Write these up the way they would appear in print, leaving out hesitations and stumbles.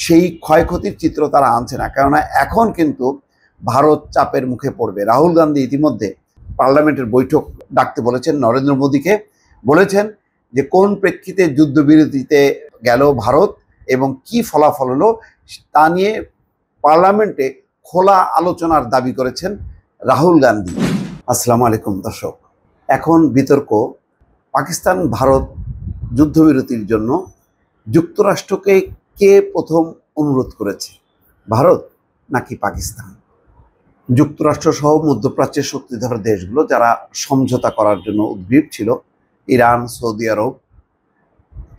সেই ক্ষয়ক্ষতির চিত্র তারা আনছে না, কেননা এখন কিন্তু ভারত চাপের মুখে পড়বে। রাহুল গান্ধী ইতিমধ্যে পার্লামেন্টের বৈঠক ডাকতে বলেছেন নরেন্দ্র মোদীকে, বলেছেন যে কোন প্রেক্ষিতে যুদ্ধবিরতিতে গেল ভারত এবং কি ফলাফল হলো তা নিয়ে পার্লামেন্টে খোলা আলোচনার দাবি করেছেন রাহুল গান্ধী। আসসালামু আলাইকুম দর্শক, এখন বিতর্ক পাকিস্তান ভারত যুদ্ধবিরতির জন্য যুক্তরাষ্ট্রকে কে প্রথম অনুরোধ করেছে, ভারত নাকি পাকিস্তান? যুক্তরাষ্ট্র সহ মধ্যপ্রাচ্যের শক্তিধর দেশগুলো যারা সমঝোতা করার জন্য উদ্গ্রীব ছিল, ইরান, সৌদি আরব,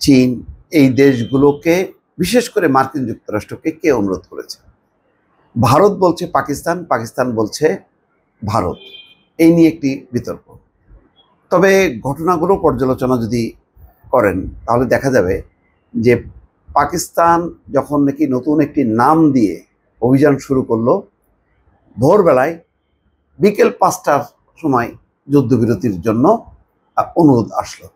চীন, এই দেশগুলোকে বিশেষ করে মার্কিন যুক্তরাষ্ট্রকে কে অনুরোধ করেছে? ভারত বলছে পাকিস্তান, পাকিস্তান বলছে ভারত। এই নিয়ে একটি বিতর্ক। তবে ঘটনাগুলো পর্যালোচনা যদি করেন তাহলে দেখা যাবে যে পাকিস্তান যখন নাকি নতুন একটি নাম দিয়ে অভিযান শুরু করলো, ভোরবেলায় বিকেল 5টার সময় যুদ্ধবিরতির জন্য অনুরোধ আসলো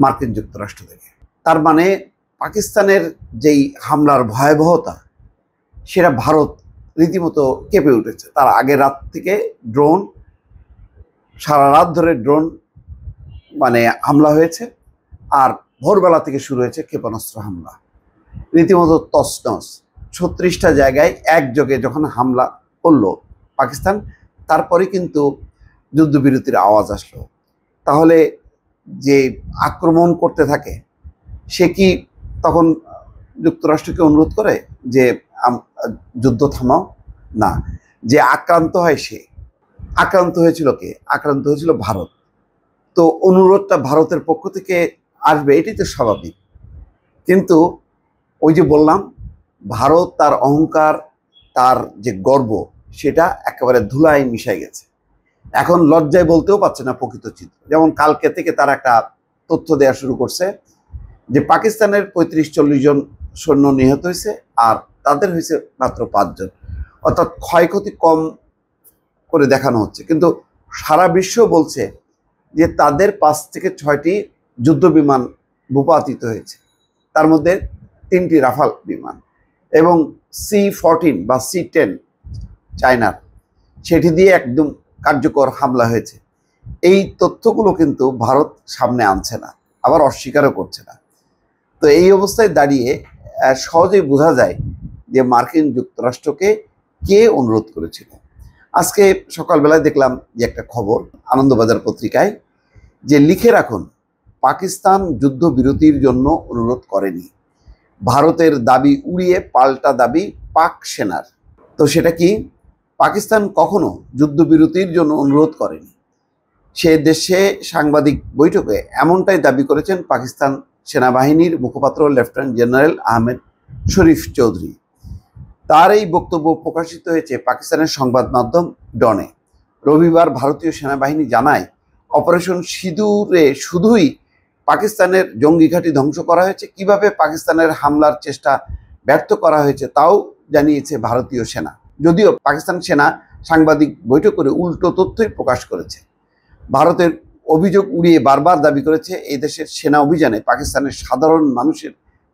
মার্কিন যুক্তরাষ্ট্র থেকে। তার মানে পাকিস্তানের যেই হামলার ভয়াবহতা সেটা ভারত রীতিমতো কেঁপে উঠেছে। তার আগের রাত থেকে ড্রোন, সারা রাত ধরে ড্রোন হামলা হয়েছে, আর ভোরবেলা থেকে শুরু হয়েছে ক্ষেপণাস্ত্র হামলা, রীতিমতো তছনছ। 36টা জায়গায় একযোগে যখন হামলা করলো পাকিস্তান, তারপরে কিন্তু যুদ্ধবিরতির আওয়াজ আসলো। তাহলে যে আক্রমণ করতে থাকে সে কি তখন যুক্তরাষ্ট্রকে অনুরোধ করে যে যুদ্ধ থামাও? না, যে আক্রান্ত হয় সে। আক্রান্ত হয়েছিল কে? আক্রান্ত হয়েছিল ভারত। তো অনুরোধটা ভারতের পক্ষ থেকে আসবে, এটাই তো স্বাভাবিক। কিন্তু ওই যে বললাম, ভারত তার অহংকার, তার যে গর্ব, সেটা একেবারে ধুলায় মিশাই গেছে। এখন লজ্জায় বলতেও পারছে না প্রকৃত চিত্র। যেমন কালকে থেকে তারা একটা তথ্য দেওয়া শুরু করছে যে পাকিস্তানের 35-40 জন সৈন্য নিহত হয়েছে, আর তাদের হয়েছে মাত্র 5 জন, অর্থাৎ ক্ষয়ক্ষতি কম করে দেখানো হচ্ছে। কিন্তু সারা বিশ্ব বলছে যে তাদের 5 থেকে 6টি যুদ্ধ বিমান ভূপাতিত হয়েছে, তার মধ্যে 3টি রাফাল বিমান এবং C-14 বা C-10 চায়নার, সেটি দিয়ে একদম কার্যকর হামলা হয়েছে। এই তথ্যগুলো কিন্তু ভারত সামনে আনছে না, আবার অস্বীকারও করছে না। তো এই অবস্থায় দাঁড়িয়ে সহজেই বোঝা যায় যে মার্কিন যুক্তরাষ্ট্রকে কে অনুরোধ করেছিল। আজকে সকালবেলায় দেখলাম যে একটা খবর আনন্দবাজার পত্রিকায়, যে লিখে রাখুন পাকিস্তান যুদ্ধবিরতির জন্য অনুরোধ করেনি, ভারতের দাবি উড়িয়ে পাল্টা দাবি পাক সেনার। তো সেটা কি? পাকিস্তান কখনো যুদ্ধবিরতির জন্য অনুরোধ করেনি। সে দেশে সাংবাদিক বৈঠকে এমনটাই দাবি করেছেন পাকিস্তান সেনাবাহিনীর মুখপাত্র লেফটেন্যান্ট জেনারেল আহমেদ শরীফ চৌধুরী। তার এই বক্তব্য প্রকাশিত হয়েছে পাকিস্তানের সংবাদ মাধ্যম ডনে। রবিবার ভারতীয় সেনাবাহিনী জানায়, অপারেশন সিঁদুরে শুধুই পাকিস্তানের জঙ্গি ঘাঁটি ধ্বংস করা হয়েছে, কিভাবে পাকিস্তানের হামলার চেষ্টা ব্যর্থ করা হয়েছে তাও জানিয়েছে ভারতীয় সেনা। যদিও পাকিস্তান সেনা সাংবাদিক বৈঠক করে উল্টো তথ্যই প্রকাশ করেছে। ভারতের অভিযোগ উড়িয়ে বারবার দাবি করেছে এই দেশের সেনা অভিযানে পাকিস্তানের সাধারণ মানুষের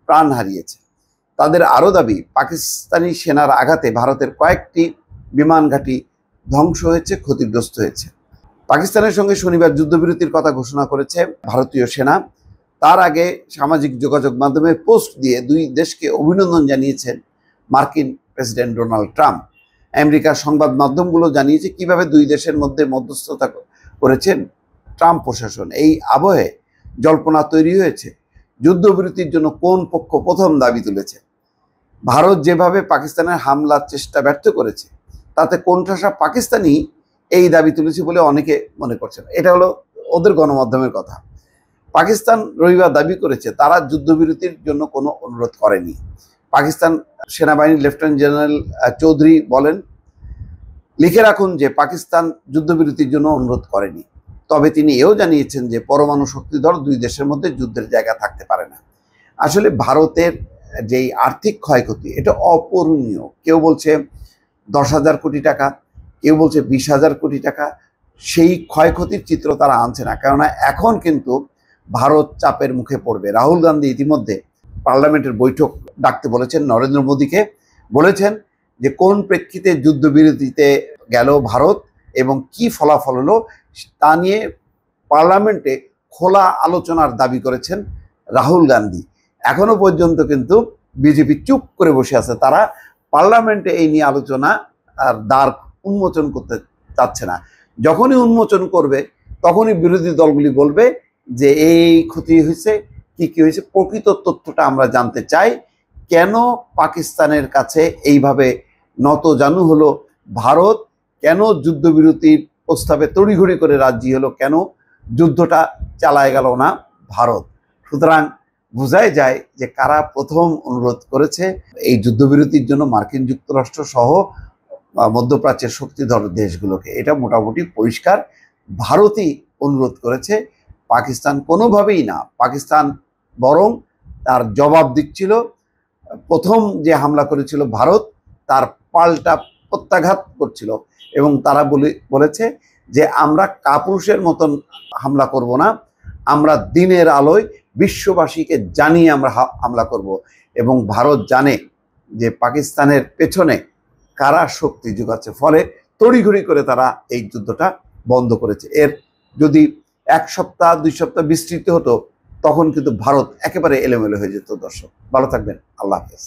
প্রাণ হারিয়েছে। তাদের আরও দাবি, পাকিস্তানি সেনার আঘাতে ভারতের কয়েকটি বিমান ঘাঁটি ধ্বংস হয়েছে, ক্ষতিগ্রস্ত হয়েছে। পাকিস্তানের সঙ্গে শনিবার যুদ্ধবিরতির কথা ঘোষণা করেছে ভারতীয় সেনা। তার আগে সামাজিক যোগাযোগ মাধ্যমে পোস্ট দিয়ে দুই দেশকে অভিনন্দন জানিয়েছেন মার্কিন প্রেসিডেন্ট ডোনাল্ড ট্রাম্প। আমেরিকার সংবাদ মাধ্যমগুলো জানিয়েছে কিভাবে দুই দেশের মধ্যে মধ্যস্থতা করেছেন ট্রাম্প প্রশাসন। এই আবহে জল্পনা তৈরি হয়েছে যুদ্ধবিরতির জন্য কোন পক্ষ প্রথম দাবি তুলেছে। ভারত যেভাবে পাকিস্তানের হামলার চেষ্টা ব্যর্থ করেছে, তাতে কোণঠাসা পাকিস্তানি এই দাবি তুলেছে বলে অনেকে মনে করছেন। এটা হলো ওদের গণমাধ্যমের কথা। পাকিস্তান রবিবার দাবি করেছে তারা যুদ্ধবিরতির জন্য কোনো অনুরোধ করেনি। পাকিস্তান সেনাবাহিনীর লেফটেন্যান্ট জেনারেল চৌধুরী বলেন, লিখে রাখুন যে পাকিস্তান যুদ্ধবিরতির জন্য অনুরোধ করেনি। তবে তিনি এও জানিয়েছেন যে পরমাণু শক্তিধর দুই দেশের মধ্যে যুদ্ধের জায়গা থাকতে পারে না। আসলে ভারতের যেই আর্থিক ক্ষয়ক্ষতি, এটা অপূরণীয়। কেউ বলছে 10,000 কোটি টাকা, কেউ বলছে 20,000 কোটি টাকা। সেই ক্ষয়ক্ষতির চিত্র তারা আনছে না, কেননা এখন কিন্তু ভারত চাপের মুখে পড়বে। রাহুল গান্ধী ইতিমধ্যে পার্লামেন্টের বৈঠক ডাকতে বলেছেন নরেন্দ্র মোদীকে, বলেছেন যে কোন প্রেক্ষিতে যুদ্ধবিরতিতে গেল ভারত এবং কি ফলাফল হলো তা নিয়ে পার্লামেন্টে খোলা আলোচনার দাবি করেছেন রাহুল গান্ধী। এখনো পর্যন্ত কিন্তু বিজেপি চুপ করে বসে আছে, তারা পার্লামেন্টে এই নিয়ে আলোচনা আর দ্বার উন্মোচন করতে চাচ্ছে না। যখনই উন্মোচন করবে তখনই বিরোধী দলগুলি বলবে যে এই ক্ষতি হয়েছে, কি হয়েছে, প্রকৃত তথ্যটা আমরা জানতে চাই। কেন পাকিস্তানের কাছে এইভাবে নতজানু হলো ভারত, কেন যুদ্ধবিরতির প্রস্তাবে তড়িঘড়ি করে রাজি হলো, কেন যুদ্ধটা চালায় গেল না ভারত। সুতরাং বোঝাই যায় যে কারা প্রথম অনুরোধ করেছে এই যুদ্ধবিরতির জন্য মার্কিন যুক্তরাষ্ট্র সহ মধ্যপ্রাচ্যের শক্তিধর দেশগুলোকে। এটা মোটামুটি পরিষ্কার, ভারতই অনুরোধ করেছে, পাকিস্তান কোনোভাবেই না। পাকিস্তান বরং তার জবাব দিচ্ছিল। প্রথম যে হামলা করেছিল ভারত, তার পাল্টা প্রত্যাঘাত করছিল এবং তারা বলেছে যে আমরা কাপুরুষের মতন হামলা করব না, আমরা দিনের আলোয় বিশ্ববাসীকে জানিয়ে আমরা হামলা করব। এবং ভারত জানে যে পাকিস্তানের পেছনে কারা শক্তি যোগাচ্ছে, ফলে তড়িঘড়ি করে তারা এই যুদ্ধটা বন্ধ করেছে। এর যদি 1 সপ্তাহ 2 সপ্তাহ বিস্তৃত হতো তখন কিন্তু ভারত একেবারে এলোমেলো হয়ে যেত। দর্শক ভালো থাকবেন, আল্লাহ হাফেজ।